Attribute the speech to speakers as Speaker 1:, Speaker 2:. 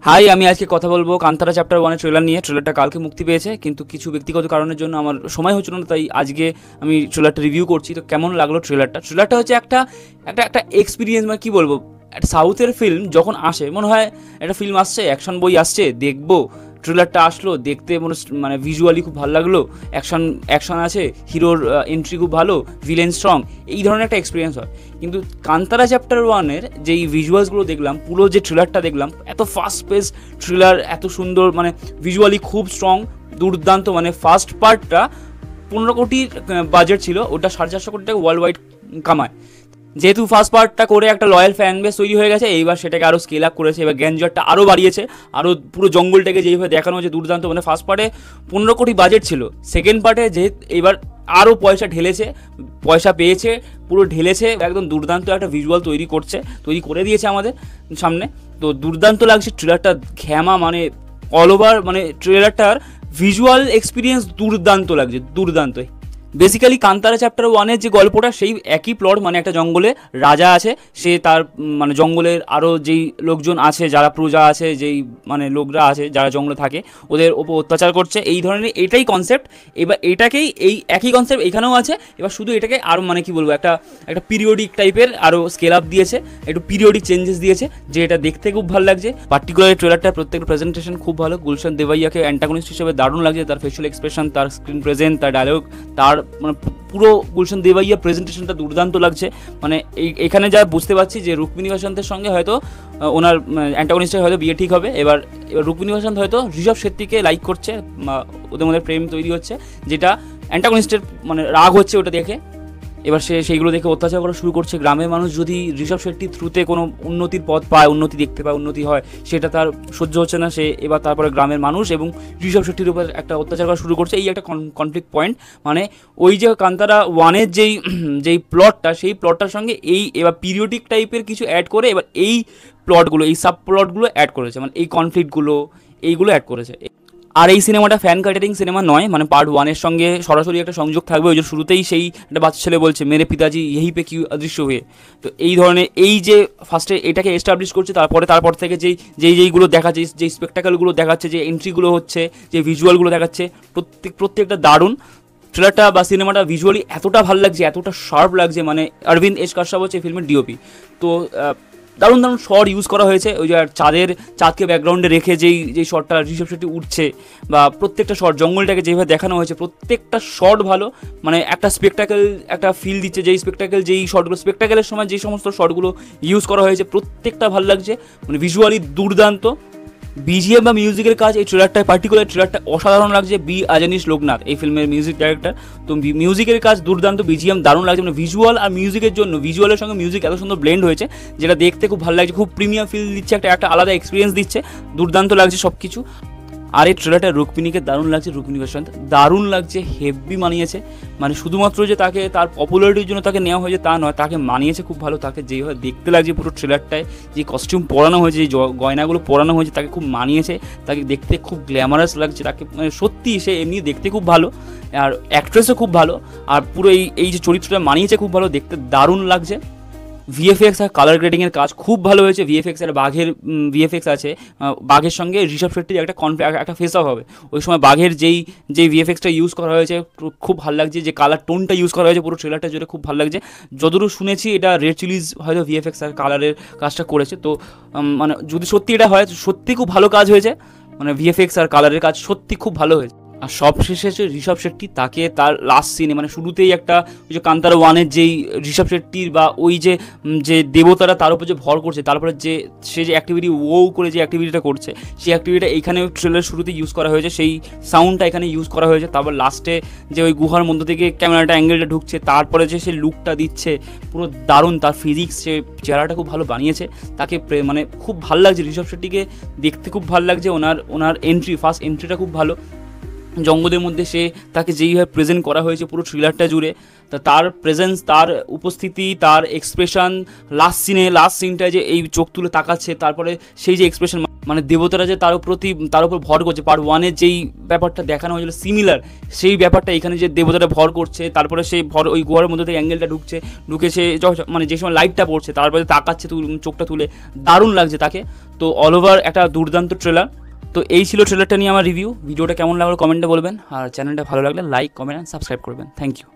Speaker 1: High, আমি আজকে কথা বলবো কান্তারা চ্যাপ্টার 1 ট্রেলার নিয়ে। ট্রেলারটা কালকে মুক্তি পেয়েছে, কিন্তু কিছু ব্যক্তিগত কারণের জন্য আমার সময় হচ্ছিল না, তাই আজকে আমি ট্রেলারটা রিভিউ করছি। তো কেমন লাগলো ট্রেলারটা হচ্ছে একটা একটা একটা এক্সপিরিয়েন্স, মানে কী বলবো, একটা সাউথের ফিল্ম যখন আসে মনে হয় একটা ফিল্ম আসছে, অ্যাকশন বই আসছে, দেখবো। ট্রেলারটা আসলো, দেখতে মানে ভিজুয়ালি খুব ভালো লাগলো, অ্যাকশন আছে, হিরোর এন্ট্রি খুব ভালো, ভিলেন স্ট্রং, এই ধরনের একটা এক্সপিরিয়েন্স হয়। কিন্তু কান্তারা চ্যাপ্টার 1-এর যেই ভিজুয়ালসগুলো দেখলাম, পুরো যে ট্রেলারটা দেখলাম, এত ফাস্ট পেস থ্রিলার, এত সুন্দর, মানে ভিজুয়ালি খুব স্ট্রং, দুর্দান্ত। মানে ফার্স্ট পার্টটা 15 কোটির বাজেট ছিল, ওটা 450 কোটি টাকা ওয়ার্ল্ড ওয়াইড কামায়। যেহেতু ফার্স্ট পার্টটা করে একটা লয়াল ফ্যান বেস তৈরি হয়ে গেছে, এইবার সেটাকে আরও স্কেল আপ করেছে, এবার গ্যাঞ্জারটা আরও বাড়িয়েছে, আরও পুরো জঙ্গলটাকে যেইভাবে দেখানো হয়েছে দুর্দান্ত। মানে ফার্স্ট পার্টে 15 কোটি বাজেট ছিল, সেকেন্ড পার্টে এবার আরও পয়সা ঢেলেছে, পয়সা পেয়েছে, পুরো ঢেলেছে, একদম দুর্দান্ত একটা ভিজুয়াল তৈরি করে দিয়েছে আমাদের সামনে। তো দুর্দান্ত লাগছে ট্রেলারটা, ঘ্যামা, মানে অল ওভার, মানে ট্রেলারটার ভিজুয়াল এক্সপিরিয়েন্স দুর্দান্ত লাগছে, দুর্দান্ত। বেসিক্যালি কান্তারা চ্যাপ্টার 1-এর যে গল্পটা, সেই একই প্লট। মানে একটা জঙ্গলে রাজা আছে, সে তার মানে জঙ্গলের আরও যেই লোকজন আছে, যারা প্রজা আছে, যেই মানে লোকরা আছে যারা জঙ্গলে থাকে, ওদের ওপর অত্যাচার করছে, এই ধরনের এটাই কনসেপ্ট। এবার এটাকেই এই একই কনসেপ্ট এখানেও আছে, এবার শুধু এটাকে আরও মানে কী বলবো, একটা পিরিয়ডিক টাইপের আরও স্কেল আপ দিয়েছে, একটু পিরিয়ডিক চেঞ্জেস দিয়েছে, যে এটা দেখতে খুব ভালো লাগছে। পার্টিকুলার ট্রেলারটার প্রত্যেকটা প্রেজেন্টেশন খুব ভালো। গুলশান দেবাইয়াকে অ্যান্টাগনিস্ট হিসেবে দারুণ লাগছে, তার ফেশিয়াল এক্সপ্রেশন, তার স্ক্রিন প্রেজেন্ট, তার ডায়লগ, তার মানে পুরো গুলশান দেবাইয়া প্রেজেন্টেশনটা দুর্দান্ত লাগছে। মানে এখানে যা বুঝতে পারছি যে রুক্মিণী ভাসান্তের সঙ্গে হয়তো ওনার অ্যান্টাগনিস্টের হয়তো বিয়ে ঠিক হবে। এবার রুক্মিণী ভাসান্ত হয়তো ঋষভ শেট্টিকে লাইক করছে, ওদের মধ্যে প্রেম তৈরি হচ্ছে, যেটা অ্যান্টাগনিস্টের মানে রাগ হচ্ছে ওটা দেখে। এবার সে সেইগুলো দেখে অত্যাচার করা শুরু করছে। গ্রামের মানুষ যদি ঋষভ শেট্টির থ্রুতে কোনো উন্নতির পথ পায়, উন্নতি দেখতে পায়, উন্নতি হয়, সেটা তার সহ্য হচ্ছে না। সে এবার তারপরে গ্রামের মানুষ এবং ঋষভ শেট্টির উপর একটা অত্যাচার করা শুরু করছে। এই একটা কনফ্লিক্ট পয়েন্ট। মানে ওই যে কান্তারা 1-এর যেই প্লটটা, সেই প্লটটার সঙ্গে এই এবার পিরিয়ডিক টাইপের কিছু অ্যাড করে এবার এই প্লটগুলো, এই সাব প্লটগুলো অ্যাড করেছে, মানে এই কনফ্লিক্টগুলো, এইগুলো অ্যাড করেছে। আর এই সিনেমাটা ফ্যান ক্যাটারিং সিনেমা নয়, মানে পার্ট 1-এর সঙ্গে সরাসরি একটা সংযোগ থাকবে। ওই যে শুরুতেই সেই একটা বাচ্চা ছেলে বলছে মেরে পিতাজি यही पे क्यों अदृश्य हुए। তো এই ধরনের, এই যে ফার্স্টে এটাকে এস্টাবলিশ করছে, তারপর থেকে যেইগুলো দেখাচ্ছে, যেই স্পেকটাকেলগুলো দেখাচ্ছে, যে এন্ট্রিগুলো হচ্ছে, যে ভিজুয়ালগুলো দেখাচ্ছে, প্রত্যেকটা দারুণ। ট্রেলারটা বা সিনেমাটা ভিজুয়ালি এতটা ভালো লাগছে, এতটা শার্প লাগছে। মানে অরবিন্দ এস কাশ্যপ হচ্ছে এই ফিল্মের ডিওপি। তো দারুণ শট ইউজ করা হয়েছে। ওই যে চাঁদকে ব্যাকগ্রাউন্ডে রেখে যেই শটটা ঋষভ শেট্টি উঠছে, বা প্রত্যেকটা শট জঙ্গলটাকে যেভাবে দেখানো হয়েছে, প্রত্যেকটা শট ভালো। মানে একটা স্পেকটাকেল, একটা ফিল দিচ্ছে। যেই শটগুলো স্পেকটাকেলের সময় যে সমস্ত শটগুলো ইউজ করা হয়েছে, প্রত্যেকটা ভালো লাগছে। মানে ভিজুয়ালি দুর্দান্ত। বিজিএম বা মিউজিকের কাজ এই পার্টিকুলার ট্রেলারটা অসাধারণ লাগছে। আজানিস লোকনাথ এই ফিল্মের মিউজিক ডাইরেক্টর। তো মিউজিকের কাজ দুর্দান্ত, বিজিএম দারুণ লাগছে। মানে ভিজুয়াল আর মিউজিকের জন্য, ভিজুয়ালের সঙ্গে মিউজিক এত সুন্দর ব্লেন্ড হয়েছে, যেটা দেখতে খুব ভালো লাগছে, খুব প্রিমিয়াম ফিল দিচ্ছে, একটা আলাদা এক্সপিরিয়েন্স দিচ্ছে, দুর্দান্ত লাগছে সব কিছু। আর এই ট্রেলারটা রুক্মিণীকে দারুণ লাগছে, রুক্মিণী ভাসান্ত দারুণ লাগছে, হেভি মানিয়েছে। মানে শুধুমাত্র যে তাকে তার পপুলারিটির জন্য তাকে নেওয়া হয়েছে তা নয়, তাকে মানিয়েছে খুব ভালো। তাকে যেভাবে দেখতে লাগছে পুরো ট্রেলারটায়, যে কস্টিউম পরানো হয়েছে, যে গয়নাগুলো পরানো হয়েছে, তাকে খুব মানিয়েছে। তাকে দেখতে খুব গ্ল্যামারাস লাগছে, তাকে মানে সত্যি সে এমনি দেখতে খুব ভালো, আর অ্যাক্ট্রেসও খুব ভালো। আর পুরো এই যে চরিত্রটা মানিয়েছে খুব ভালো, দেখতে দারুণ লাগছে। ভিএফএক্স আর কালার গ্রেডিংয়ের কাজ খুব ভালো হয়েছে। ভিএফএক্স আর বাঘের ভিএফএক্স আছে, বাঘের সঙ্গে ঋষভ শেট্টির একটা ফেস অফ হবে। ওই সময় বাঘের যেই ভিএফএক্সটা ইউজ করা হয়েছে খুব ভালো লাগছে, যে কালার টোনটা ইউজ করা হয়েছে পুরো ট্রেলারটা জুড়ে খুব ভালো লাগছে। যতদূর শুনেছি এটা রেড চিলিজ হয়তো ভিএফএক্স আর কালারের কাজটা করেছে। তো মানে যদি সত্যি এটা হয়, সত্যি খুব ভালো কাজ হয়েছে। মানে ভিএফএক্স আর কালারের কাজ সত্যি খুব ভালো হয়েছে। আর সবশেষে হচ্ছে ঋষভ শেট্টি, তাকে তার লাস্ট সিনে, মানে শুরুতেই একটা ওই যে কান্তারা 1-এর যেই ঋষভ শেট্টির বা ওই যে দেবতারা তার উপর যে ভর করছে, তারপরে সে যে অ্যাক্টিভিটি করে যে অ্যাক্টিভিটিটা করছে, সেই অ্যাক্টিভিটিটা এইখানে ট্রেলারের শুরুতে ইউজ করা হয়েছে, সেই সাউন্ডটা এখানে ইউজ করা হয়েছে। তারপর লাস্টে যে ওই গুহার মধ্যে থেকে ক্যামেরাটা অ্যাঙ্গেলটা ঢুকছে, তারপরে যে সে লুকটা দিচ্ছে, পুরো দারুণ। তার ফিজিক্স, সে চেহারাটা খুব ভালো বানিয়েছে। তাকে মানে খুব ভালো লাগছে ঋষভ শেট্টিকে দেখতে, খুব ভালো লাগছে। ওনার ফার্স্ট এন্ট্রিটা খুব ভালো। জঙ্গলের মধ্যে তাকে যেইভাবে প্রেজেন্ট করা হয়েছে পুরো থ্রিলারটা জুড়ে, তার প্রেজেন্স, তার উপস্থিতি, তার এক্সপ্রেশন, লাস্ট সিনটায় যে এই চোখ তুলে তাকাচ্ছে, তারপরে সেই যে এক্সপ্রেশন, মানে দেবতারা যে তার উপর ভর করছে, পার্ট 1-এর যেই ব্যাপারটা দেখানো হয়েছিল সিমিলার, সেই ব্যাপারটা এখানে যে দেবতারা ভর করছে, তারপরে সেই ভর ওই গুহার মধ্যে থেকে অ্যাঙ্গেলটা ঢুকে সে মানে যে সময় লাইটটা পড়ছে তারপরে তাকাচ্ছে চোখটা তুলে, দারুণ লাগছে তাকে। তো অল ওভার একটা দুর্দান্ত ট্রেলার। তো এই ছিল ট্রেলারটা নিয়ে আমার রিভিউ। ভিডিওটা কেমন লাগলো কমেন্টে বলবেন, আর চ্যানেলটা ভালো লাগলে লাইক, কমেন্ট অ্যান্ড সাবস্ক্রাইব করবেন। Thank you.